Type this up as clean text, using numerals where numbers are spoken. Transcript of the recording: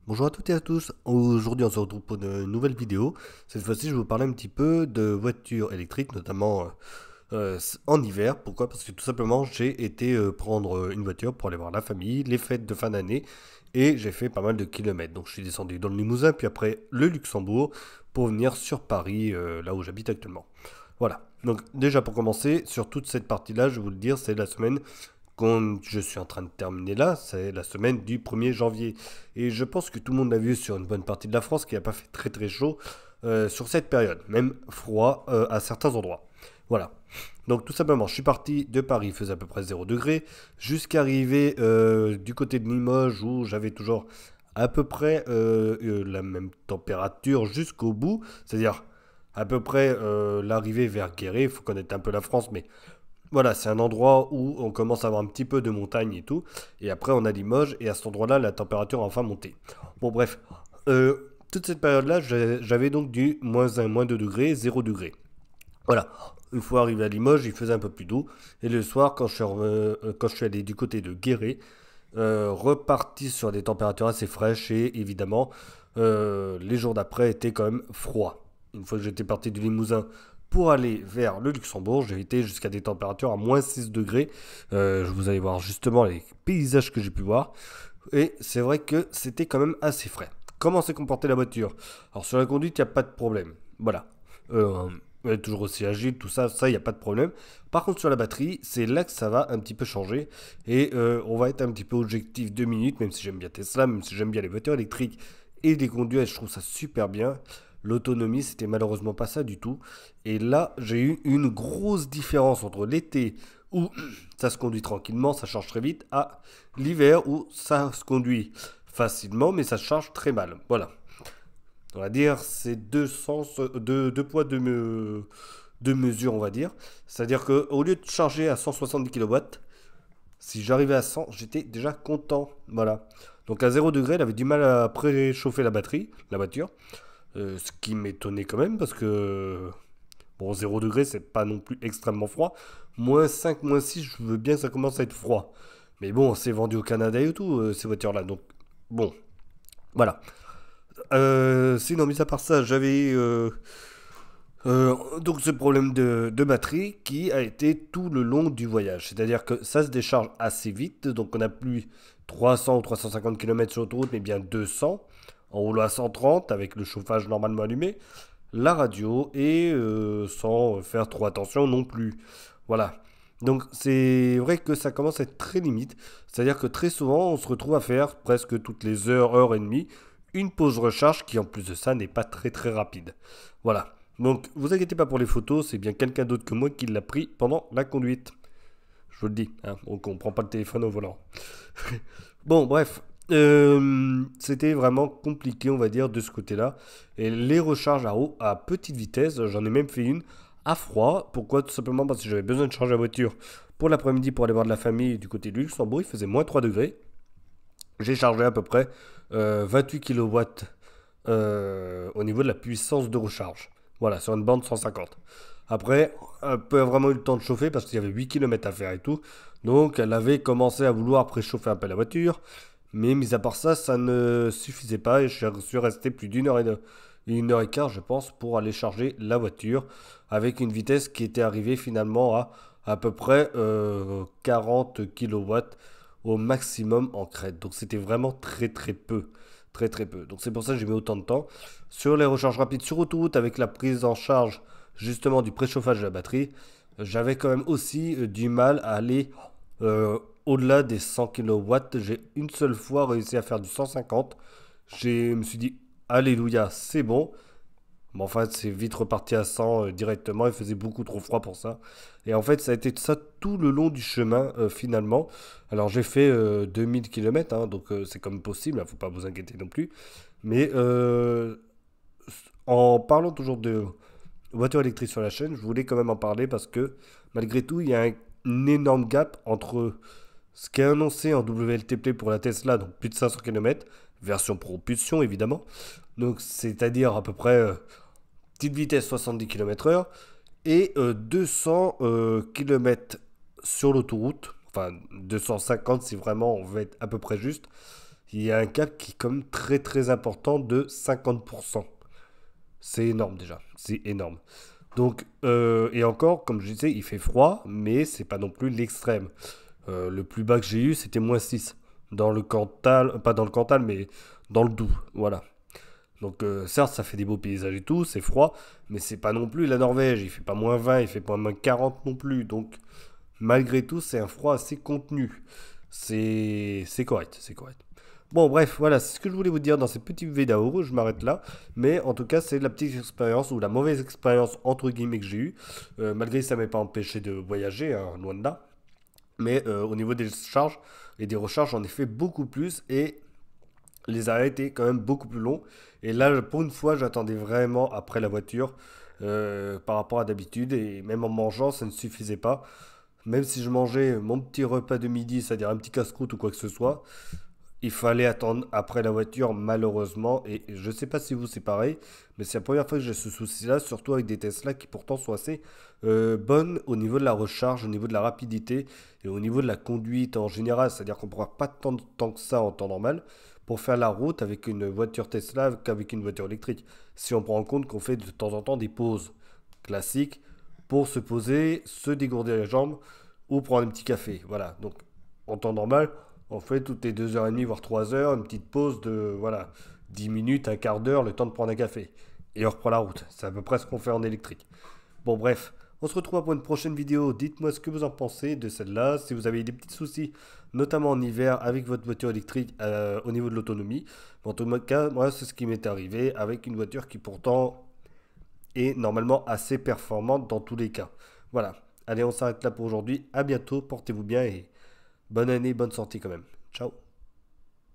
Bonjour à toutes et à tous, aujourd'hui on se retrouve pour une nouvelle vidéo. Cette fois-ci je vais vous parler un petit peu de voitures électriques, notamment en hiver. Pourquoi? Parce que tout simplement j'ai été prendre une voiture pour aller voir la famille, les fêtes de fin d'année, et j'ai fait pas mal de kilomètres. Donc je suis descendu dans le Limousin, puis après le Luxembourg, pour venir sur Paris, là où j'habite actuellement. Voilà, donc déjà pour commencer, sur toute cette partie-là, je vais vous le dire, c'est la semaine quand je suis en train de terminer là, c'est la semaine du 1er janvier. Et je pense que tout le monde l'a vu sur une bonne partie de la France, qui n'a pas fait très très chaud sur cette période, même froid à certains endroits. Voilà. Donc tout simplement, je suis parti de Paris, il faisait à peu près 0 degré, jusqu'à arriver du côté de Limoges, où j'avais toujours à peu près la même température jusqu'au bout, c'est-à-dire à peu près l'arrivée vers Guéret. Il faut connaître un peu la France, mais voilà, c'est un endroit où on commence à avoir un petit peu de montagne et tout. Et après, on a Limoges, et à cet endroit-là, la température a enfin monté. Bon, bref, toute cette période-là, j'avais donc du -1, -2 degrés, 0 degré. Voilà. Une fois arrivé à Limoges, il faisait un peu plus doux. Et le soir, quand je suis allé du côté de Guéret, reparti sur des températures assez fraîches, et évidemment, les jours d'après étaient quand même froids. Une fois que j'étais parti du Limousin pour aller vers le Luxembourg, j'ai été jusqu'à des températures à -6 degrés. Vous allez voir justement les paysages que j'ai pu voir. Et c'est vrai que c'était quand même assez frais. Comment s'est comportée la voiture? Alors sur la conduite, il n'y a pas de problème. Voilà. Euh, Elle est toujours aussi agile, tout ça, il n'y a pas de problème. Par contre, sur la batterie, c'est là que ça va un petit peu changer. Et on va être un petit peu objectif 2 minutes, même si j'aime bien Tesla, même si j'aime bien les voitures électriques et les conduire, je trouve ça super bien. L'autonomie, c'était malheureusement pas ça du tout. Et là, j'ai eu une grosse différence entre l'été où ça se conduit tranquillement, ça charge très vite, à l'hiver où ça se conduit facilement, mais ça charge très mal. Voilà. On va dire c'est deux sens, deux poids, deux mesures, on va dire. C'est-à-dire qu'au lieu de charger à 170 kW, si j'arrivais à 100, j'étais déjà content. Voilà. Donc à 0 degré, elle avait du mal à préchauffer la batterie, la voiture. Ce qui m'étonnait quand même parce que, bon, 0 degré, c'est pas non plus extrêmement froid. -5, -6, je veux bien que ça commence à être froid. Mais bon, c'est vendu au Canada et tout, ces voitures-là. Donc, bon, voilà. Sinon, mis à part ça, j'avais donc ce problème de batterie qui a été tout le long du voyage. C'est-à-dire que ça se décharge assez vite, donc on n'a plus 300 ou 350 km sur l'autoroute, mais bien 200 en roulant à 130 avec le chauffage normalement allumé, la radio, et sans faire trop attention non plus. Voilà. Donc c'est vrai que ça commence à être très limite. C'est-à-dire que très souvent on se retrouve à faire presque toutes les heures, heure et demie, une pause recharge qui en plus de ça n'est pas très très rapide. Voilà. Donc vous inquiétez pas pour les photos, c'est bien quelqu'un d'autre que moi qui l'a pris pendant la conduite. Je vous le dis, hein, donc on prend pas le téléphone au volant. Bon, bref, c'était vraiment compliqué, on va dire, de ce côté-là. Et les recharges à petite vitesse, j'en ai même fait une à froid. Pourquoi? Tout simplement parce que j'avais besoin de charger la voiture pour l'après-midi pour aller voir de la famille du côté du Luxembourg. Il faisait -3 degrés. J'ai chargé à peu près 28 kW au niveau de la puissance de recharge. Voilà, sur une bande 150. Après, un peu vraiment eu le temps de chauffer parce qu'il y avait 8 km à faire et tout. Donc, elle avait commencé à vouloir préchauffer un peu la voiture. Mais mis à part ça, ça ne suffisait pas et je suis resté plus une heure et quart, je pense, pour aller charger la voiture avec une vitesse qui était arrivée finalement à peu près 40 kW au maximum en crête. Donc c'était vraiment très très peu. Très très peu. Donc c'est pour ça que j'ai mis autant de temps. Sur les recharges rapides sur autoroute, avec la prise en charge justement du préchauffage de la batterie, j'avais quand même aussi du mal à aller au-delà des 100 kW. J'ai une seule fois réussi à faire du 150. Je me suis dit, alléluia, c'est bon. Mais en fait, c'est vite reparti à 100 directement. Il faisait beaucoup trop froid pour ça. Et en fait, ça a été ça tout le long du chemin, finalement. Alors, j'ai fait 2000 km, hein, donc c'est comme possible. Il ne faut pas vous inquiéter non plus. Mais en parlant toujours de voiture électrique sur la chaîne, je voulais quand même en parler parce que, malgré tout, il y a un énorme gap entre ce qui est annoncé en WLTP pour la Tesla, donc plus de 500 km, version propulsion évidemment. Donc, c'est-à-dire à peu près petite vitesse 70 km/h et 200 km sur l'autoroute, enfin 250 si vraiment on veut être à peu près juste. il y a un cap qui est quand même très très important de 50%. C'est énorme déjà, c'est énorme. Donc, et encore, comme je disais, il fait froid, mais c'est pas non plus l'extrême. Le plus bas que j'ai eu, c'était -6. Dans le Cantal, pas dans le Cantal, mais dans le Doubs, voilà. Donc certes, ça fait des beaux paysages et tout, c'est froid, mais c'est pas non plus la Norvège. Il fait pas -20, il fait pas -40 non plus. Donc malgré tout, c'est un froid assez contenu. C'est correct, c'est correct. Bon, bref, voilà, c'est ce que je voulais vous dire dans cette petite vidéo. Je m'arrête là. Mais en tout cas, c'est la petite expérience ou la mauvaise expérience entre guillemets que j'ai eue. Malgré que ça ne m'ait pas empêché de voyager, hein, loin de là. Mais au niveau des charges et des recharges, j'en ai fait beaucoup plus. Et les arrêts étaient quand même beaucoup plus longs. Et là, pour une fois, j'attendais vraiment après la voiture par rapport à d'habitude. Et même en mangeant, ça ne suffisait pas. Même si je mangeais mon petit repas de midi, c'est-à-dire un petit casse-croûte ou quoi que ce soit, il fallait attendre après la voiture, malheureusement. Et je ne sais pas si vous c'est pareil, mais c'est la première fois que j'ai ce souci-là, surtout avec des Tesla qui pourtant sont assez bonnes au niveau de la recharge, au niveau de la rapidité et au niveau de la conduite en général. C'est-à-dire qu'on ne pourra pas tant de temps que ça en temps normal pour faire la route avec une voiture Tesla qu'avec une voiture électrique. Si on prend en compte qu'on fait de temps en temps des pauses classiques pour se poser, se dégourdir les jambes ou prendre un petit café. Voilà, donc en temps normal, on fait toutes les 2h30, voire 3 heures, une petite pause de voilà, 10 minutes, un quart d'heure, le temps de prendre un café. Et on reprend la route. C'est à peu près ce qu'on fait en électrique. Bon, bref, on se retrouve pour une prochaine vidéo. Dites-moi ce que vous en pensez de celle-là. Si vous avez des petits soucis, notamment en hiver, avec votre voiture électrique au niveau de l'autonomie. En tout cas, moi, c'est ce qui m'est arrivé avec une voiture qui pourtant est normalement assez performante dans tous les cas. Voilà. Allez, on s'arrête là pour aujourd'hui. À bientôt. Portez-vous bien et bonne année, bonne santé quand même. Ciao.